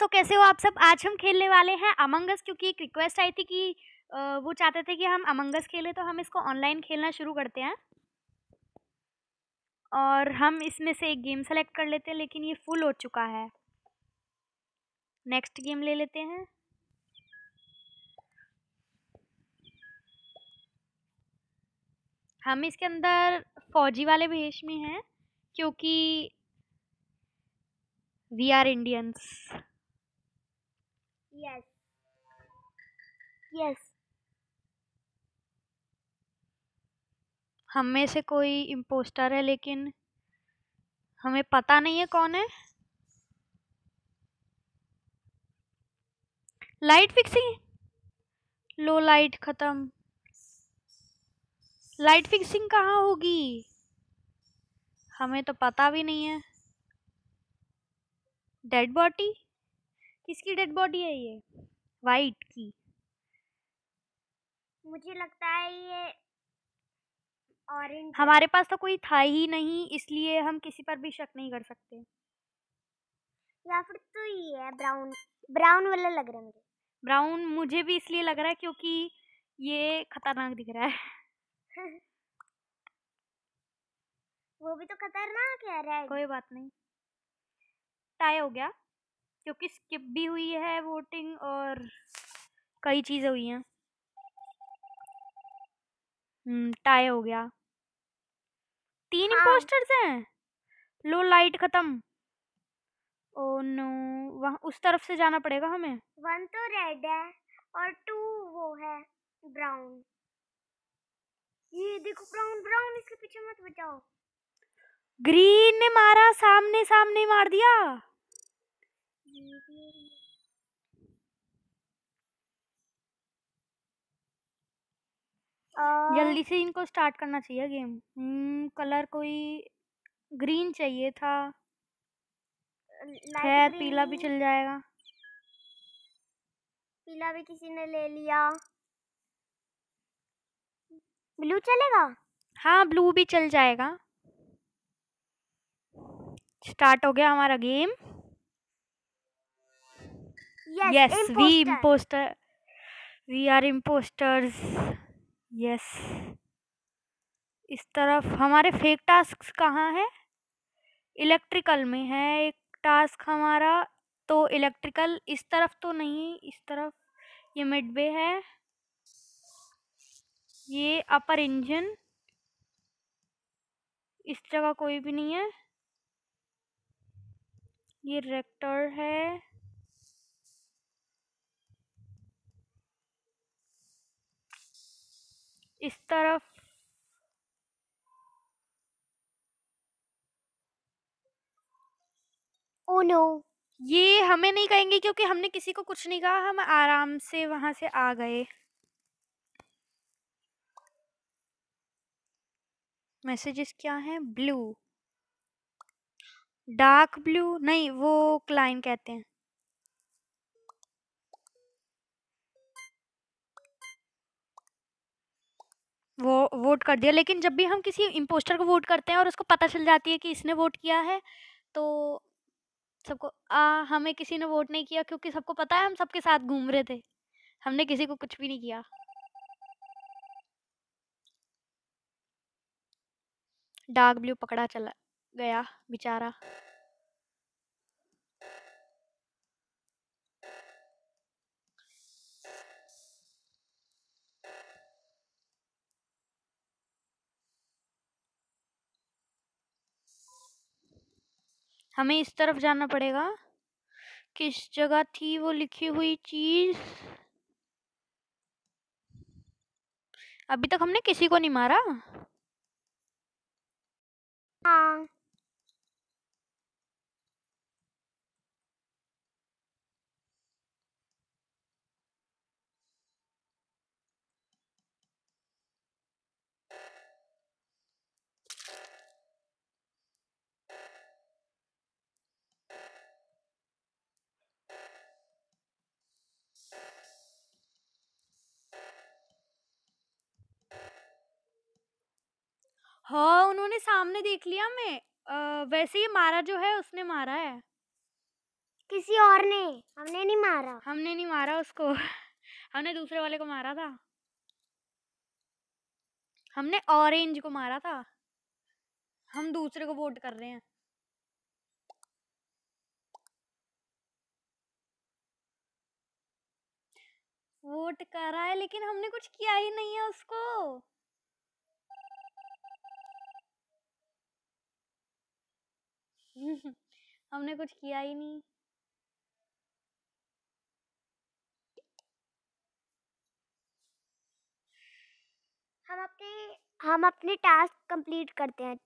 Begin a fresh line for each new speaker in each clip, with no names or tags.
तो कैसे हो आप सब। आज हम खेलने वाले हैं अमंग अस, क्योंकि एक रिक्वेस्ट आई थी कि वो चाहते थे कि हम अमंग अस खेलें, तो हम इसको ऑनलाइन खेलना शुरू करते हैं। और हम इसमें से एक गेम सेलेक्ट कर लेते हैं, लेकिन ये फुल हो चुका है। नेक्स्ट गेम ले लेते हैं। हम इसके अंदर फौजी वाले वेश में हैं, क्योंकि we are Indians.
Yes yes.
हम में से कोई इम्पोस्टर है, लेकिन हमें पता नहीं है कौन है। लाइट फिक्सिंग, लो लाइट खत्म। लाइट फिक्सिंग कहाँ होगी, हमें तो पता भी नहीं है। डेड बॉडी, किसकी डेड बॉडी है ये? वाइट की।
मुझे लगता है ये ऑरेंज
हमारे पास तो कोई था ही नहीं, इसलिए हम किसी पर भी शक नहीं कर सकते।
या फिर तो ये है ब्राउन। ब्राउन वाला लग रहा है मुझे।
ब्राउन मुझे भी इसलिए लग रहा है क्योंकि ये खतरनाक दिख रहा है।
वो भी तो खतरनाक है। रेड।
कोई बात नहीं, टाई हो गया क्योंकि स्किप भी हुई है वोटिंग और कई चीजें हुई हैं। टाई हो गया। 3
हाँ।
इम्पोस्टर्स हैं। लो लाइट खत्म। ओ नो, वहाँ उस तरफ से जाना पड़ेगा हमें।
1 तो रेड है और 2 वो है ब्राउन। ये देखो ब्राउन ब्राउन, इसके पीछे मत बचाओ।
ग्रीन ने मारा, सामने सामने मार दिया। जल्दी से इनको स्टार्ट करना चाहिए गेम। कलर कोई ग्रीन चाहिए था, खैर पीला भी चल जाएगा।
पीला भी किसी ने ले लिया। ब्लू चलेगा?
हाँ ब्लू भी चल जाएगा। स्टार्ट हो गया हमारा game. Yes, we impostor, we are impostors. Yes. इस तरफ हमारे फेक टास्क कहाँ है? इलेक्ट्रिकल में है एक टास्क हमारा, तो इलेक्ट्रिकल इस तरफ तो नहीं, इस तरफ ये मिड बे है, ये अपर इंजन, इस जगह कोई भी नहीं है, ये रेक्टर है, इस तरफ
ओ नो,
ये हमें नहीं कहेंगे क्योंकि हमने किसी को कुछ नहीं कहा, हम आराम से वहां से आ गए। मैसेजेस क्या हैं? ब्लू, डार्क ब्लू नहीं, वो क्लाइन कहते हैं। वो वोट कर दिया, लेकिन जब भी हम किसी इम्पोस्टर को वोट करते हैं और उसको पता चल जाती है कि इसने वोट किया है, तो सबको हमें किसी ने वोट नहीं किया क्योंकि सबको पता है हम सबके साथ घूम रहे थे, हमने किसी को कुछ भी नहीं किया। डार्क ब्लू पकड़ा चला गया बेचारा। हमें इस तरफ जाना पड़ेगा। किस जगह थी वो लिखी हुई चीज? अभी तक हमने किसी को नहीं मारा।
हाँ
हाँ उन्होंने सामने देख लिया हमें। वैसे ये मारा जो है उसने मारा है।
किसी और ने, हमने नहीं मारा।
हमने नहीं मारा उसको। हमने दूसरे वाले को मारा था। हमने ऑरेंज को मारा था। हम दूसरे को वोट कर रहे हैं। वोट कर रहा है लेकिन हमने कुछ किया ही नहीं है उसको। हमने कुछ किया ही नहीं।
हम अपने टास्क कंप्लीट करते हैं।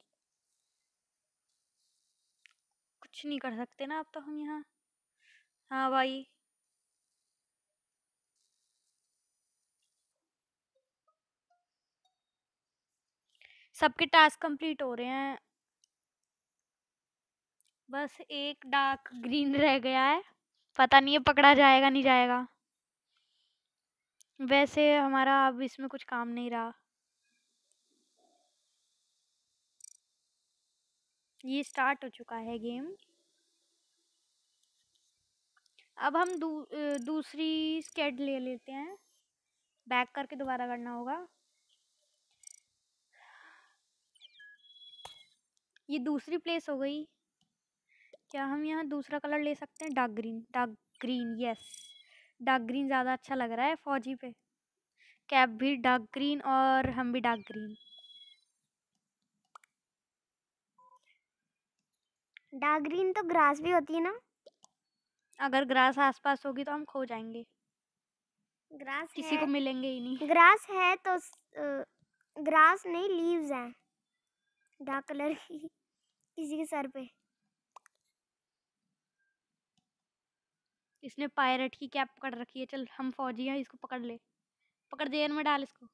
कुछ नहीं कर सकते ना अब तो हम यहाँ। हाँ भाई, सबके टास्क कंप्लीट हो रहे हैं, बस एक डार्क ग्रीन रह गया है। पता नहीं ये पकड़ा जाएगा नहीं जाएगा। वैसे हमारा अब इसमें कुछ काम नहीं रहा। ये स्टार्ट हो चुका है गेम। अब हम दूसरी स्केड ले लेते हैं। बैक करके दोबारा करना होगा। ये दूसरी प्लेस हो गई। क्या हम यहाँ दूसरा कलर ले सकते हैं? Dark green, dark green, yes. Dark green ज़्यादा अच्छा लग रहा है फौजी पे। कैप भी डार्क ग्रीन और हम भी डार्क ग्रीन।
डार्क ग्रीन तो ग्रास भी होती है ना?
अगर ग्रास आसपास होगी तो हम खो जाएंगे।
ग्रास
किसी
है,
को मिलेंगे ही नहीं।
ग्रास है तो ग्रास नहीं, लीव्स हैं डार्क कलर की किसी के सर पे।
इसने पायरेट की कैप पकड़ रखी है। चल हम फौजी हैं, इसको पकड़ ले। पकड़, जेल में डाल इसको।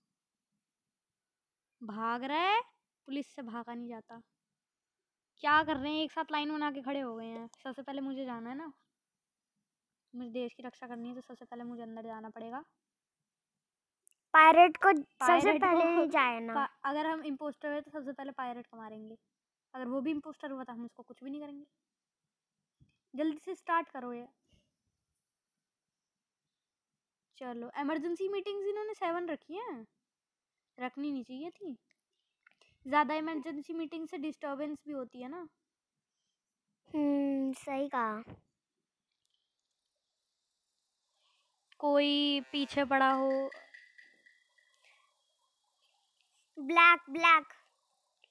भाग रहा है, पुलिस से भागा नहीं जाता। क्या कर रहे हैं? एक साथ लाइन बना के खड़े हो गए हैं। सबसे पहले मुझे जाना है ना, मुझे देश की रक्षा करनी है तो सबसे पहले मुझे अंदर जाना पड़ेगा।
पायरेट को सबसे
पायरेट
पहले
को
ही जाए ना।
अगर हम इम्पोस्टर है तो सबसे पहले पायरेट को मारेंगे। अगर वो भी इम्पोस्टर हुआ तो हम उसको कुछ भी नहीं करेंगे। जल्दी से स्टार्ट करो ये। चलो, इमरजेंसी मीटिंग्स इन्होंने 7 रखी हैं। रखनी नहीं चाहिए थी। ज़्यादा इमरजेंसी मीटिंग से डिस्टर्बेंस भी होती है ना।
सही कहा।
कोई पीछे पड़ा हो।
Black black.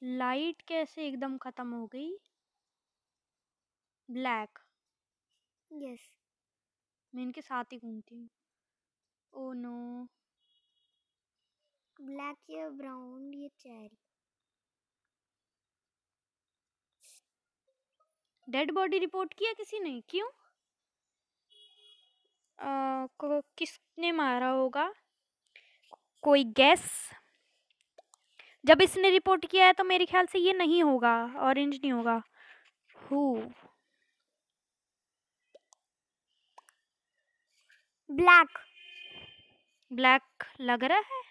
लाइट कैसे एकदम खत्म हो गई? ब्लैक।
यस।
मैं इनके साथ ही घूमती हूँ। Oh no.
ब्लैक, ये ब्राउन, ये चेरी।
डेड बॉडी रिपोर्ट किया किसी ने? क्यों? किसने मारा होगा? कोई गैस? जब इसने रिपोर्ट किया है तो मेरे ख्याल से ये नहीं होगा, ऑरेंज नहीं होगा। हु?
ब्लैक।
ब्लैक लग रहा है।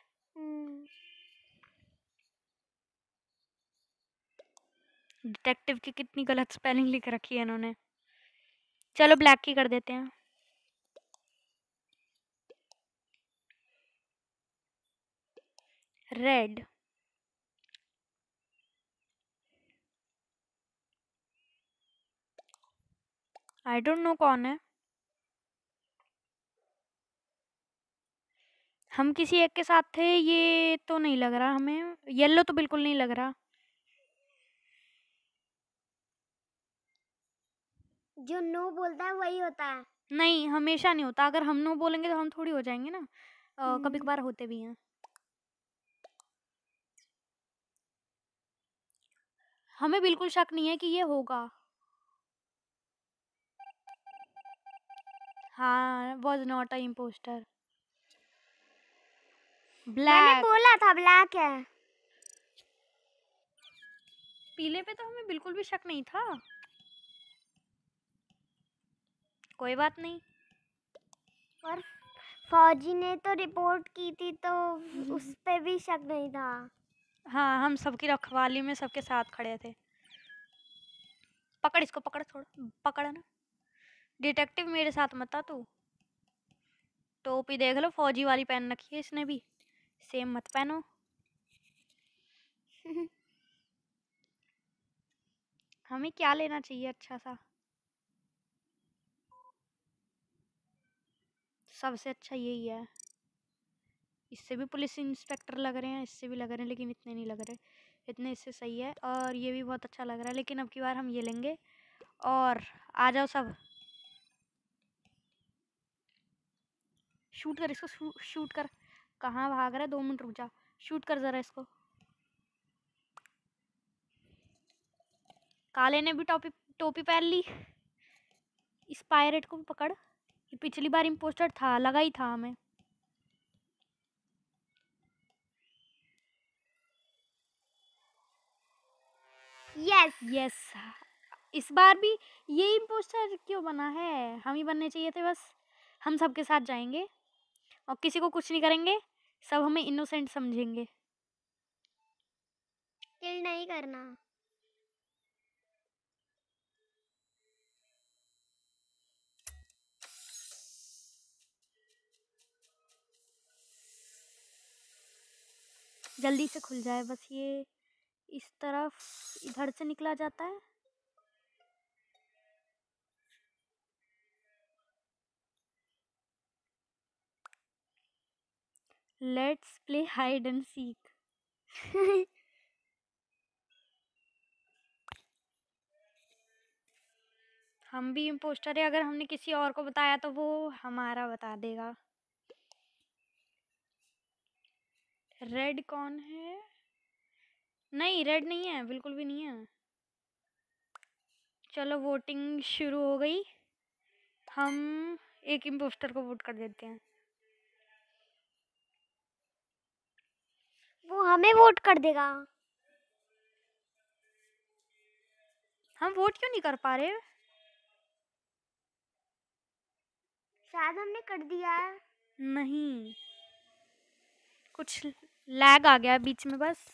डिटेक्टिव की कितनी गलत स्पेलिंग लिख रखी है इन्होंने। चलो ब्लैक की कर देते हैं। रेड। आई डोंट नो कौन है। हम किसी एक के साथ थे, ये तो नहीं लग रहा हमें। येलो तो बिल्कुल नहीं लग रहा।
जो नो बोलता है वही होता है।
नहीं, हमेशा नहीं होता। अगर हम नो बोलेंगे तो हम थोड़ी हो जाएंगे ना। कभी कभार होते भी हैं। हमें बिल्कुल शक नहीं है कि ये होगा। हाँ, वॉज नॉट अ इम्पोस्टर।
मैंने
ब्लैक।
बोला था ब्लैक है।
पीले पे तो हमें बिल्कुल भी शक नहीं था। कोई बात नहीं।
और फौजी ने तो रिपोर्ट की थी तो उस पे भी शक नहीं था।
हाँ, हम सबकी रखवाली में सबके साथ खड़े थे। पकड़ इसको, पकड़, थोड़ा पकड़ ना। डिटेक्टिव मेरे साथ मत आ तू। टोपी देख लो, फौजी वाली पहन रखी है इसने भी। सेम मत पहनो। हमें क्या लेना चाहिए अच्छा सा? सबसे अच्छा यही है। इससे भी पुलिस इंस्पेक्टर लग रहे हैं, इससे भी लग रहे हैं, लेकिन इतने नहीं लग रहे। इतने इससे सही है। और ये भी बहुत अच्छा लग रहा है, लेकिन अब की बार हम ये लेंगे। और आ जाओ सब। शूट कर इसको, शूट कर। कहाँ भाग रहा है? 2 मिनट रुक जा। शूट कर जरा इसको। काले ने भी टोपी पहन ली। इस पायरेट को भी पकड़। ये पिछली बार इम्पोस्टर था, लगा ही था हमें।
Yes
yes. इस बार भी ये इम्पोस्टर क्यों बना है? हम ही बनने चाहिए थे बस। हम सबके साथ जाएंगे और किसी को कुछ नहीं करेंगे। सब हमें इनोसेंट समझेंगे।
किल नहीं करना।
जल्दी से खुल जाए बस। ये इस तरफ इधर से निकला जाता है। Let's play hide and seek. हम भी इम्पोस्टर है। अगर हमने किसी और को बताया तो वो हमारा बता देगा। रेड कौन है? नहीं, रेड नहीं है, बिल्कुल भी नहीं है। चलो वोटिंग शुरू हो गई। हम एक इम्पोस्टर को वोट कर देते हैं।
वो हमें वोट कर देगा।
हम वोट क्यों नहीं कर पा रहे?
शायद हमने कर दिया है।
नहीं, कुछ लैग आ गया बीच में बस।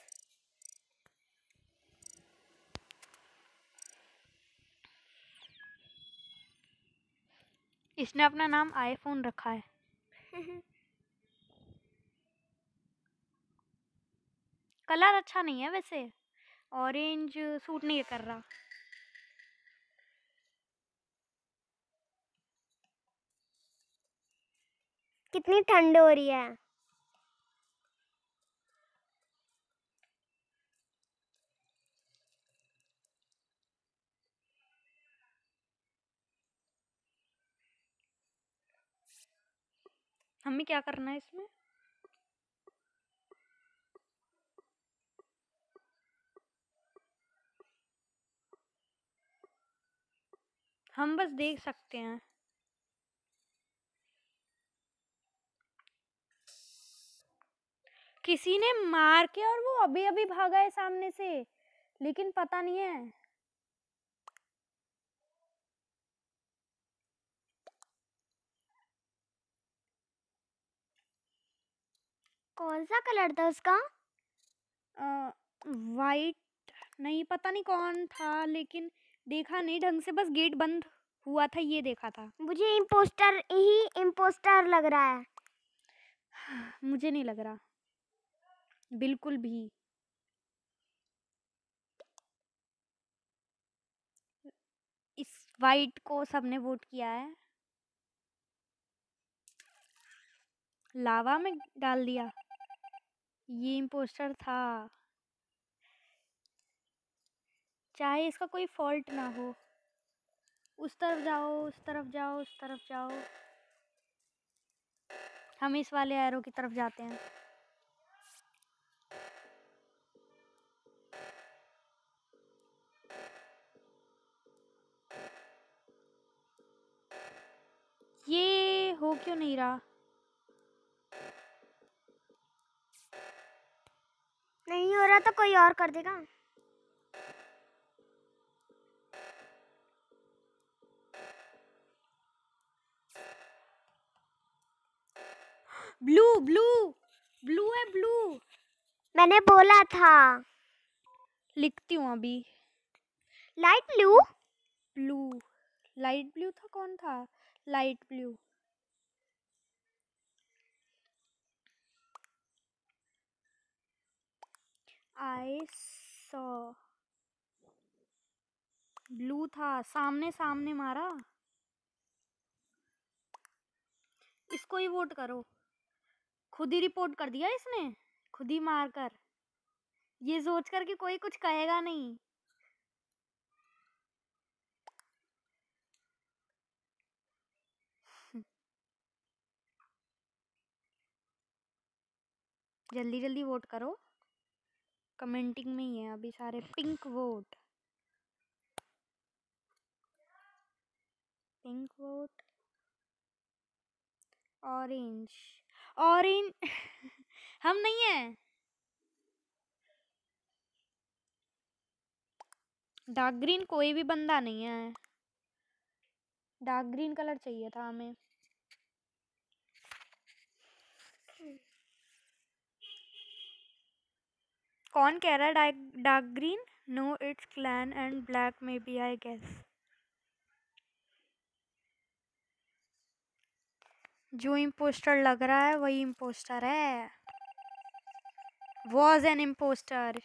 इसने अपना नाम आईफोन रखा है। कलर अच्छा नहीं है वैसे। ऑरेंज सूट नहीं कर रहा।
कितनी ठंड हो रही है।
हमें क्या करना है इसमें? हम बस देख सकते हैं। किसी ने मार के और वो अभी अभी भागा है सामने से, लेकिन पता नहीं है।
कौन सा कलर था उसका?
वाइट नहीं, पता नहीं कौन था, लेकिन देखा नहीं ढंग से। बस गेट बंद हुआ था ये देखा था।
मुझे इम्पोस्टर लग रहा है।
मुझे नहीं लग रहा बिल्कुल भी। इस वाइट को सबने वोट किया है। लावा में डाल दिया। ये इम्पोस्टर था, चाहे इसका कोई फॉल्ट ना हो। उस तरफ जाओ, उस तरफ जाओ, उस तरफ जाओ। हम इस वाले एरो की तरफ जाते हैं। ये हो क्यों नहीं रहा?
नहीं हो रहा तो कोई और कर देगा।
ब्लू ब्लू ब्लू है, ब्लू।
मैंने बोला था।
लिखती हूँ अभी।
Light blue.
Blue light blue था, कौन था? Light blue. I saw blue था, सामने सामने मारा। इसको ही वोट करो। खुद ही रिपोर्ट कर दिया इसने, खुद ही मार कर, ये सोच कर कि कोई कुछ कहेगा नहीं। जल्दी जल्दी वोट करो, कमेंटिंग में ही है अभी सारे। Pink vote, pink vote. Orange, orange हम नहीं है। डार्क ग्रीन कोई भी बंदा नहीं है, डार्क ग्रीन कलर चाहिए था हमें। कौन कह रहा है dark green? No it's clan and black may be, I guess. जो इम्पोस्टर लग रहा है वही इम्पोस्टर है। Was an impostor.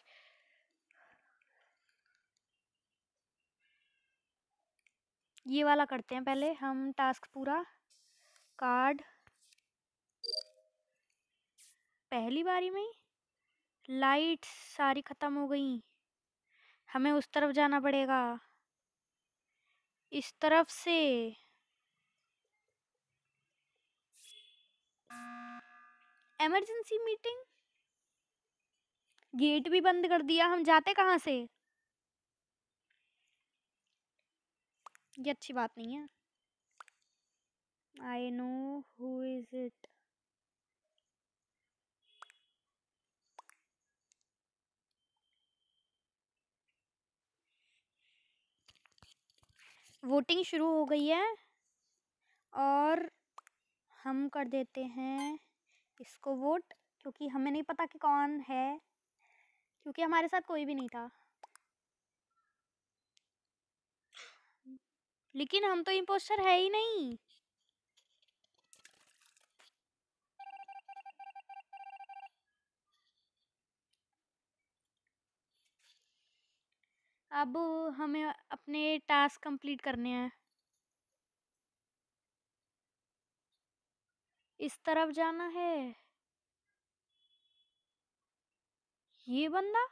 ये वाला करते हैं पहले हम टास्क पूरा। कार्ड पहली बारी में ही लाइट सारी खत्म हो गई। हमें उस तरफ जाना पड़ेगा, इस तरफ से। इमरजेंसी मीटिंग, गेट भी बंद कर दिया, हम जाते कहाँ से? ये अच्छी बात नहीं है। I know who is it. Voting शुरू हो गई है और हम कर देते हैं इसको वोट, क्योंकि हमें नहीं पता कि कौन है, क्योंकि हमारे साथ कोई भी नहीं था। लेकिन हम तो इम्पोस्टर है ही नहीं। अब हमें अपने टास्क कंप्लीट करने हैं। इस तरफ जाना है। ये बंदा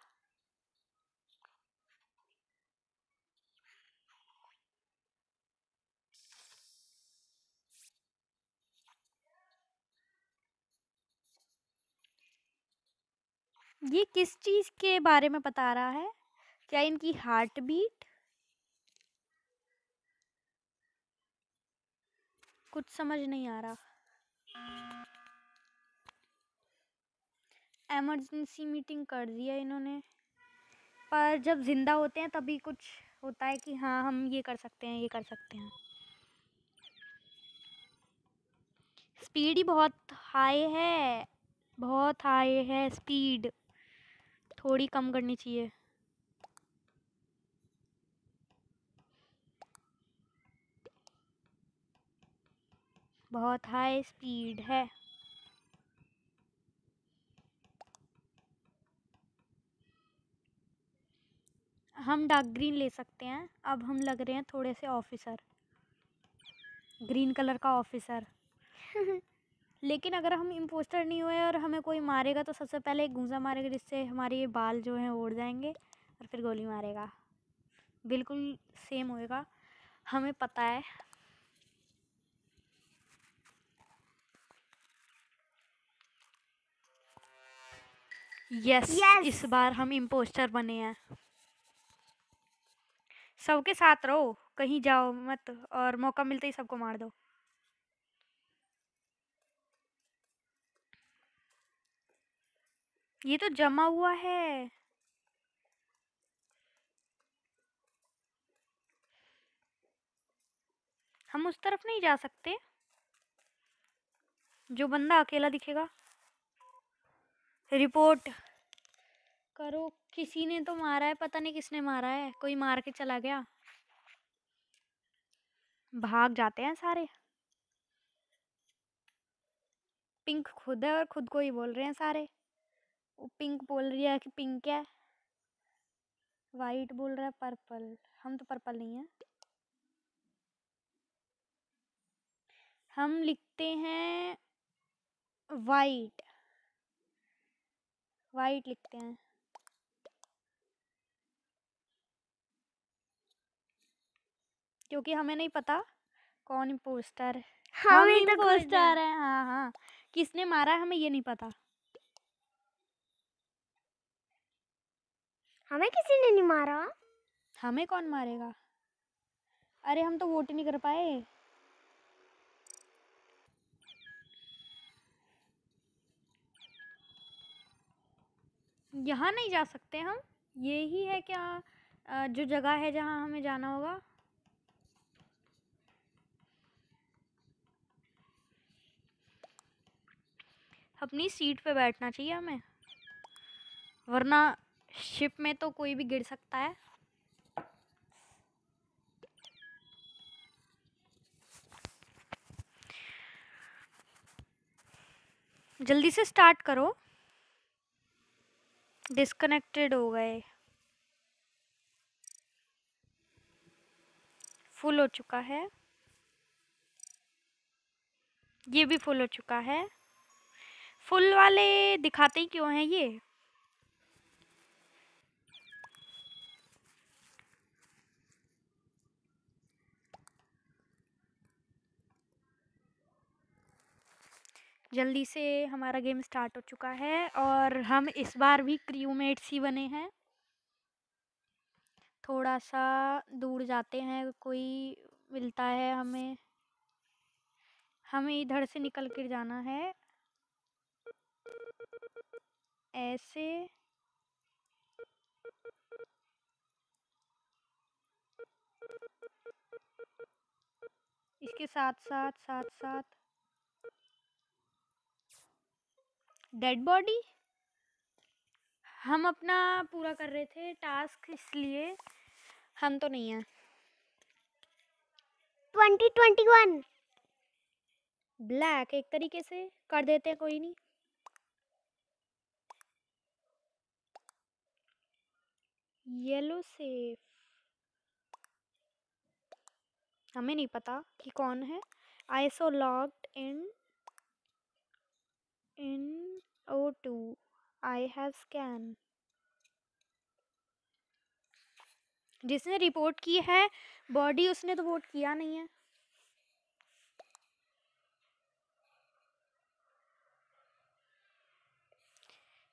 ये किस चीज के बारे में बता रहा है? क्या इनकी हार्ट बीट? कुछ समझ नहीं आ रहा। इमरजेंसी मीटिंग कर दिया इन्होंने, पर जब जिंदा होते हैं तभी कुछ होता है कि हाँ हम ये कर सकते हैं, ये कर सकते हैं। स्पीड ही बहुत हाई है, बहुत हाई है स्पीड, थोड़ी कम करनी चाहिए। बहुत हाई स्पीड है। हम डार्क ग्रीन ले सकते हैं। अब हम लग रहे हैं थोड़े से ऑफिसर, ग्रीन कलर का ऑफिसर। लेकिन अगर हम इम्पोस्टर नहीं हुए और हमें कोई मारेगा तो सबसे पहले एक गूंजा मारेगा, जिससे हमारे ये बाल जो हैं उड़ जाएंगे, और फिर गोली मारेगा। बिल्कुल सेम होएगा, हमें पता है। यस, इस बार हम इम्पोस्टर बने हैं। सबके साथ रहो, कहीं जाओ मत, और मौका मिलते ही सबको मार दो। ये तो जमा हुआ है। हम उस तरफ नहीं जा सकते, जो बंदा अकेला दिखेगा। रिपोर्ट करो, किसी ने तो मारा है, पता नहीं किसने मारा है, कोई मार के चला गया। भाग जाते हैं सारे। पिंक खुद है और खुद को ही बोल रहे हैं सारे। वो पिंक बोल रही है कि पिंक है, वाइट बोल रहा है पर्पल। हम तो पर्पल नहीं है, हम लिखते हैं वाइट। वाइट लिखते हैं क्योंकि हमें नहीं पता कौन इम्पोस्टर है। हम
हमें तो खुद
इम्पोस्टर हैं। हाँ हाँ, किसने मारा है हमें ये नहीं पता।
हमें किसी ने नहीं मारा।
हमें कौन मारेगा? अरे हम तो वोट ही नहीं कर पाए। यहाँ नहीं जा सकते हम? ये ही है क्या जो जगह है जहाँ हमें जाना होगा? अपनी सीट पे बैठना चाहिए हमें, वरना शिप में तो कोई भी गिर सकता है। जल्दी से स्टार्ट करो। डिस्कनेक्टेड हो गए। फुल हो चुका है, ये भी फुल हो चुका है। फुल वाले दिखाते ही क्यों हैं ये? जल्दी से, हमारा गेम स्टार्ट हो चुका है और हम इस बार भी क्रूमेट्स ही बने हैं। थोड़ा सा दूर जाते हैं, कोई मिलता है हमें। हमें इधर से निकल कर जाना है ऐसे। इसके साथ साथ साथ साथ डेड बॉडी। हम अपना पूरा कर रहे थे टास्क, इसलिए हम तो नहीं है।
2021
ब्लैक एक तरीके से कर देते हैं, कोई नहीं। Yellow safe. हमें नहीं पता कि कौन है। ISO logged in O2 I have scan. जिसने रिपोर्ट की है बॉडी, उसने तो वोट किया नहीं है।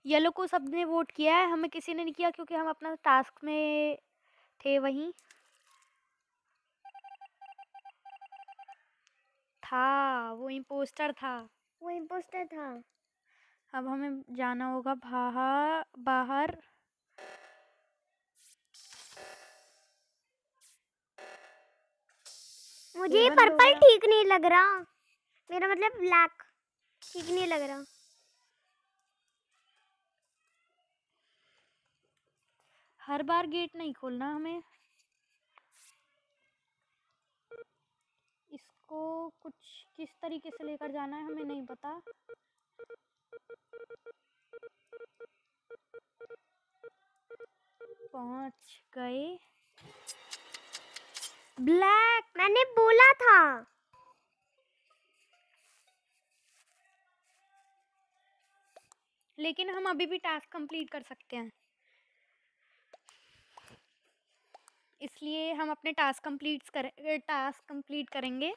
येलो को सबने वोट किया है, हमें किसी ने नहीं किया क्योंकि हम अपना टास्क में थे। वहीं था, वो इम्पोस्टर था।
वो इम्पोस्टर था।
अब हमें जाना होगा बाहर बाहर।
मुझे ये
बंद हो
पर्पल
गया।
ठीक नहीं लग रहा। मेरा मतलब ब्लैक ठीक नहीं लग रहा।
हर बार गेट नहीं खोलना हमें। इसको कुछ किस तरीके से लेकर जाना है हमें नहीं पता। पहुंच गए। ब्लैक।
मैंने बोला था।
लेकिन हम अभी भी टास्क कंप्लीट कर सकते हैं, इसलिए हम अपने टास्क कंप्लीट करेंगे।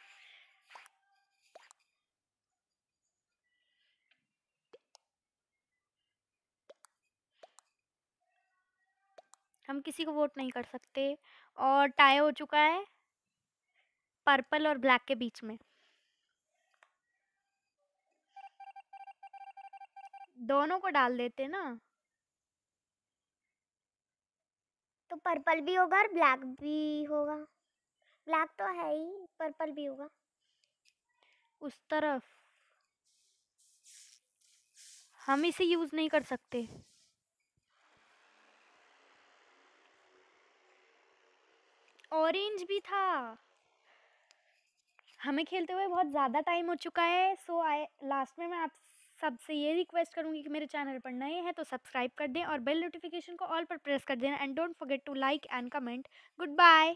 हम किसी को वोट नहीं कर सकते और टाई हो चुका है पर्पल और ब्लैक के बीच में। दोनों को डाल देते ना।
तो पर्पल भी होगा और ब्लैक भी होगा। ब्लैक तो है ही, पर्पल भी होगा।
उस तरफ हम इसे यूज नहीं कर सकते। ऑरेंज भी था। हमें खेलते हुए बहुत ज़्यादा टाइम हो चुका है, सो लास्ट में मैं आप सबसे ये रिक्वेस्ट करूँगी कि मेरे चैनल पर नए हैं तो सब्सक्राइब कर दें और बेल नोटिफिकेशन को ऑल पर प्रेस कर देना and don't forget to like and comment. Good bye.